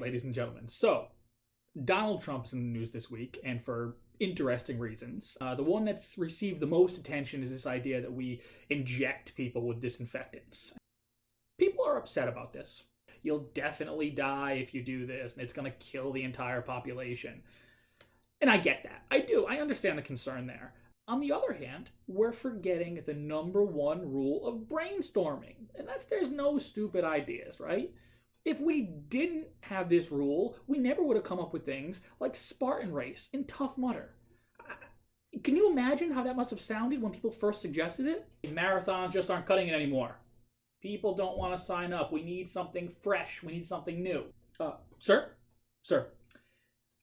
ladies and gentlemen. So, Donald Trump's in the news this week, and for interesting reasons. The one that's received the most attention is this idea that we inject people with disinfectants. People are upset about this. You'll definitely die if you do this, and it's going to kill the entire population. And I get that. I do. I understand the concern there. On the other hand, we're forgetting the number one rule of brainstorming, and that's there's no stupid ideas, right? If we didn't have this rule, we never would have come up with things like Spartan Race and Tough Mudder. Can you imagine how that must have sounded when people first suggested it? Marathons just aren't cutting it anymore. People don't want to sign up. We need something fresh. We need something new. Sir,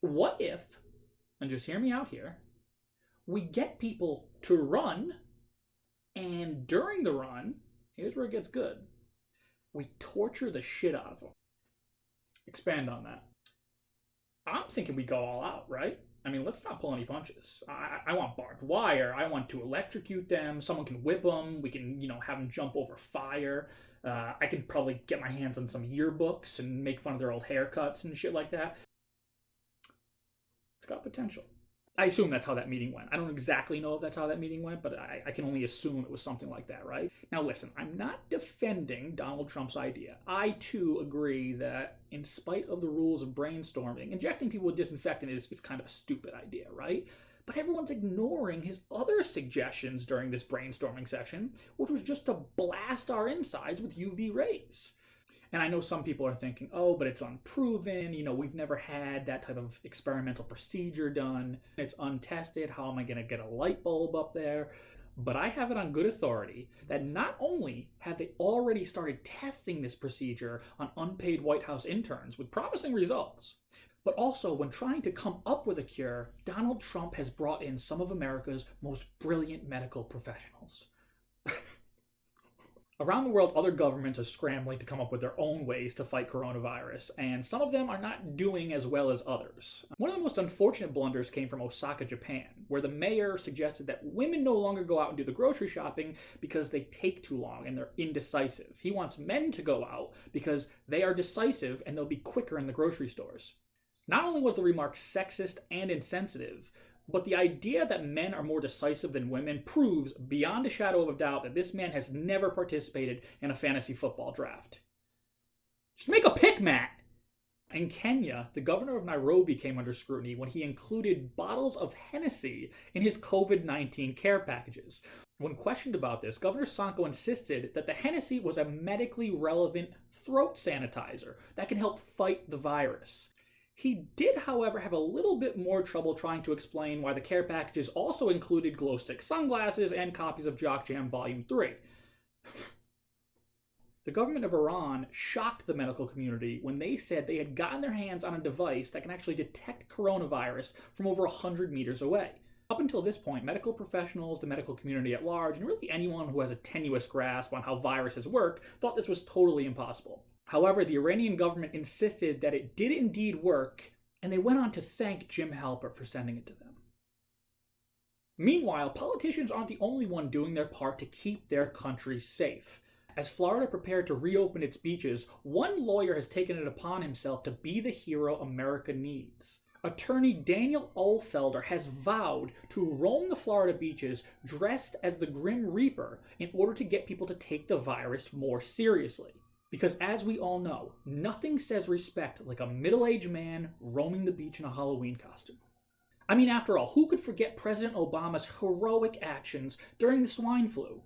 what if, and just hear me out here, we get people to run, and during the run, here's where it gets good, we torture the shit out of them. Expand on that. I'm thinking we go all out, right? I mean, let's not pull any punches. I want barbed wire. I want to electrocute them. Someone can whip them. We can, have them jump over fire. I can probably get my hands on some yearbooks and make fun of their old haircuts and shit like that. It's got potential. I assume that's how that meeting went. I don't exactly know if that's how that meeting went, but I can only assume it was something like that, right? Now listen, I'm not defending Donald Trump's idea. I too agree that in spite of the rules of brainstorming, injecting people with disinfectant is kind of a stupid idea, right? But everyone's ignoring his other suggestions during this brainstorming session, which was just to blast our insides with UV rays. And I know some people are thinking, oh, but it's unproven. We've never had that type of experimental procedure done. It's untested. How am I going to get a light bulb up there? But I have it on good authority that not only have they already started testing this procedure on unpaid White House interns with promising results, but also when trying to come up with a cure, Donald Trump has brought in some of America's most brilliant medical professionals. Around the world, other governments are scrambling to come up with their own ways to fight coronavirus, and some of them are not doing as well as others. One of the most unfortunate blunders came from Osaka, Japan, where the mayor suggested that women no longer go out and do the grocery shopping because they take too long and they're indecisive. He wants men to go out because they are decisive and they'll be quicker in the grocery stores. Not only was the remark sexist and insensitive, but the idea that men are more decisive than women proves beyond a shadow of a doubt that this man has never participated in a fantasy football draft. Just make a pick, Matt! In Kenya, the governor of Nairobi came under scrutiny when he included bottles of Hennessy in his COVID-19 care packages. When questioned about this, Governor Sonko insisted that the Hennessy was a medically relevant throat sanitizer that can help fight the virus. He did, however, have a little bit more trouble trying to explain why the care packages also included glow stick sunglasses and copies of Jock Jam Volume 3. The government of Iran shocked the medical community when they said they had gotten their hands on a device that can actually detect coronavirus from over 100 meters away. Up until this point, medical professionals, the medical community at large, and really anyone who has a tenuous grasp on how viruses work thought this was totally impossible. However, the Iranian government insisted that it did indeed work, and they went on to thank Jim Halpert for sending it to them. Meanwhile, politicians aren't the only one doing their part to keep their country safe. As Florida prepared to reopen its beaches, one lawyer has taken it upon himself to be the hero America needs. Attorney Daniel Ulfelder has vowed to roam the Florida beaches dressed as the Grim Reaper in order to get people to take the virus more seriously. Because as we all know, nothing says respect like a middle-aged man roaming the beach in a Halloween costume. I mean, after all, who could forget President Obama's heroic actions during the swine flu?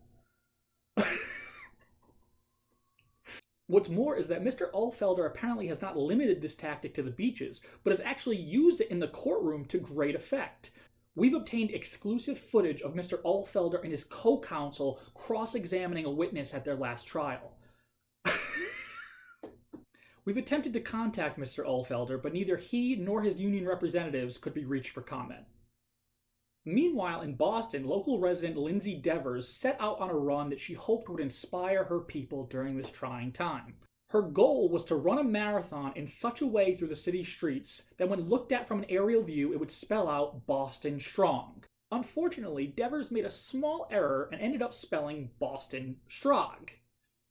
What's more is that Mr. Ulfelder apparently has not limited this tactic to the beaches, but has actually used it in the courtroom to great effect. We've obtained exclusive footage of Mr. Ulfelder and his co-counsel cross-examining a witness at their last trial. We've attempted to contact Mr. Ulfelder, but neither he nor his union representatives could be reached for comment. Meanwhile, in Boston, local resident Lindsay Devers set out on a run that she hoped would inspire her people during this trying time. Her goal was to run a marathon in such a way through the city streets that when looked at from an aerial view, it would spell out Boston Strong. Unfortunately, Devers made a small error and ended up spelling Boston Strog.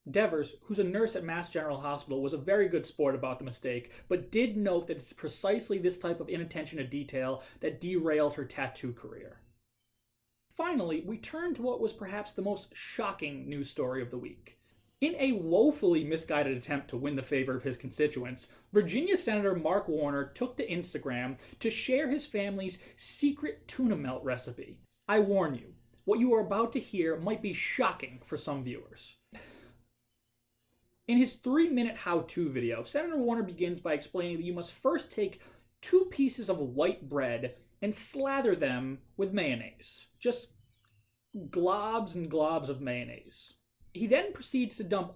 Devers, who's a nurse at Mass General Hospital, was a very good sport about the mistake, but did note that it's precisely this type of inattention to detail that derailed her tattoo career. Finally, we turn to what was perhaps the most shocking news story of the week. In a woefully misguided attempt to win the favor of his constituents, Virginia Senator Mark Warner took to Instagram to share his family's secret tuna melt recipe. I warn you, what you are about to hear might be shocking for some viewers. In his 3-minute how-to video, Senator Warner begins by explaining that you must first take 2 pieces of white bread and slather them with mayonnaise. Just globs and globs of mayonnaise. He then proceeds to dump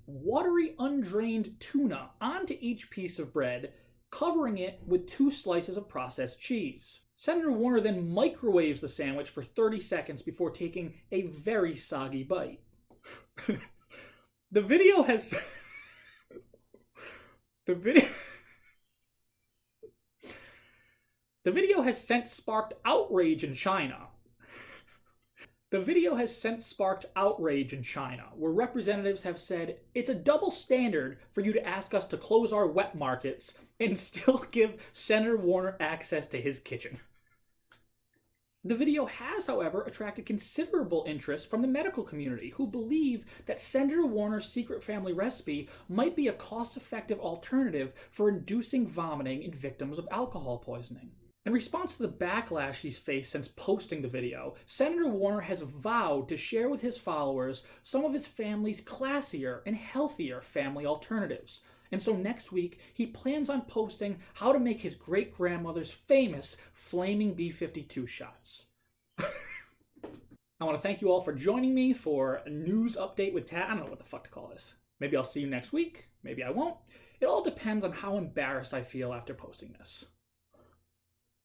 watery, undrained tuna onto each piece of bread, covering it with 2 slices of processed cheese. Senator Warner then microwaves the sandwich for 30 seconds before taking a very soggy bite. The video has since sparked outrage in China. Where representatives have said it's a double standard for you to ask us to close our wet markets and still give Senator Warner access to his kitchen. The video has, however, attracted considerable interest from the medical community, who believe that Senator Warner's secret family recipe might be a cost-effective alternative for inducing vomiting in victims of alcohol poisoning. In response to the backlash he's faced since posting the video, Senator Warner has vowed to share with his followers some of his family's classier and healthier family alternatives. And so next week, he plans on posting how to make his great-grandmother's famous flaming B-52 shots. I want to thank you all for joining me for a news update with Tat. I don't know what the fuck to call this. Maybe I'll see you next week. Maybe I won't. It all depends on how embarrassed I feel after posting this.